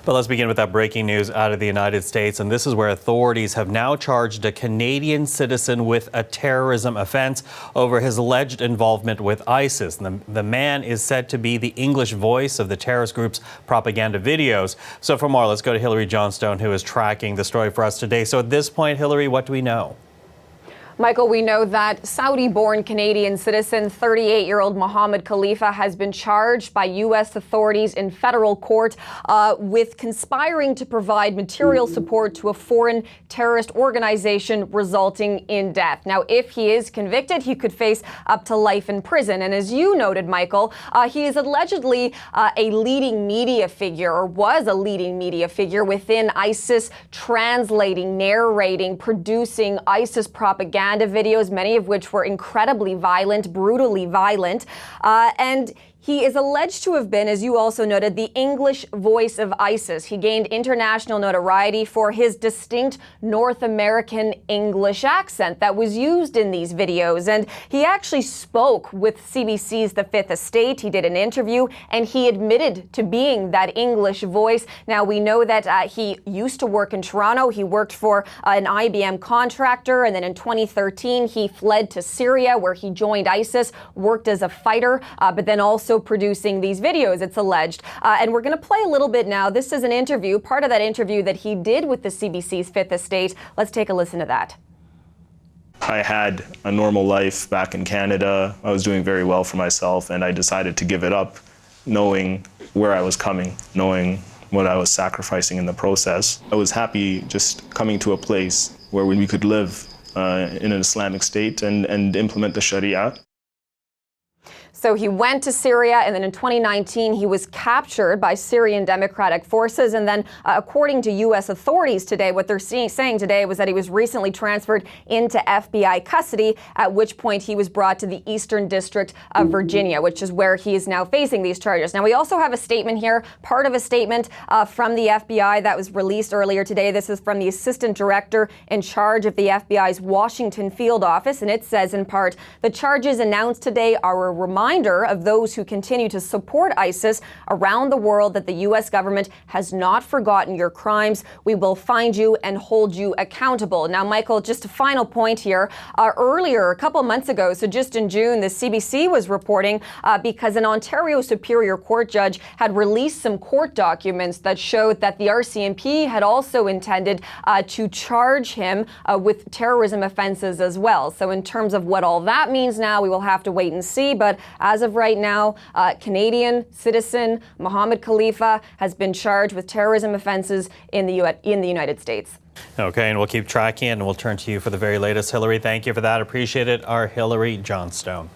But let's begin with that breaking news out of the United States. And this is where authorities have now charged a Canadian citizen with a terrorism offense over his alleged involvement with ISIS. The man is said to be the English voice of the terrorist group's propaganda videos. So for more, let's go to Hillary Johnstone, who is tracking the story for us today. So at this point, Hillary, what do we know? Michael, we know that Saudi-born Canadian citizen 38-year-old Mohammed Khalifa has been charged by U.S. authorities in federal court with conspiring to provide material support to a foreign terrorist organization resulting in death. Now, if he is convicted, he could face up to life in prison. And as you noted, Michael, he is allegedly a leading media figure, or was a leading media figure within ISIS, translating, narrating, producing ISIS propaganda videos, many of which were incredibly violent, brutally violent. And he is alleged to have been, as you also noted, the English voice of ISIS. He gained international notoriety for his distinct North American English accent that was used in these videos. And he actually spoke with CBC's The Fifth Estate. He did an interview and he admitted to being that English voice. Now, we know that he used to work in Toronto. He worked for an IBM contractor. And then in 2013, he fled to Syria, where he joined ISIS, worked as a fighter, but then also producing these videos, it's alleged. And we're going to play a little bit now. This is an interview, part of that interview that he did with the CBC's Fifth Estate. Let's take a listen to that. I had a normal life back in Canada. I was doing very well for myself, and I decided to give it up, knowing where I was coming, knowing what I was sacrificing in the process. I was happy just coming to a place where we could live in an Islamic state and implement the Sharia. So he went to Syria, and then in 2019, he was captured by Syrian Democratic Forces. And then, according to U.S. authorities today, what they're saying today was that he was recently transferred into FBI custody, at which point he was brought to the Eastern District of Virginia, which is where he is now facing these charges. Now, we also have a statement here, part of a statement from the FBI that was released earlier today. This is from the Assistant Director in charge of the FBI's Washington Field Office, and it says in part, the charges announced today are a reminder of those who continue to support ISIS around the world that the U.S. government has not forgotten your crimes. We will find you and hold you accountable. Now, Michael, just a final point here. Earlier, a couple months ago, so just in June, the CBC was reporting because an Ontario Superior Court judge had released some court documents that showed that the RCMP had also intended to charge him with terrorism offenses as well. So in terms of what all that means now, we will have to wait and see. But as of right now, Canadian citizen Mohammed Khalifa has been charged with terrorism offenses in the United States. Okay, and we'll keep tracking and we'll turn to you for the very latest. Hillary, thank you for that. Appreciate it. Our Hillary Johnstone.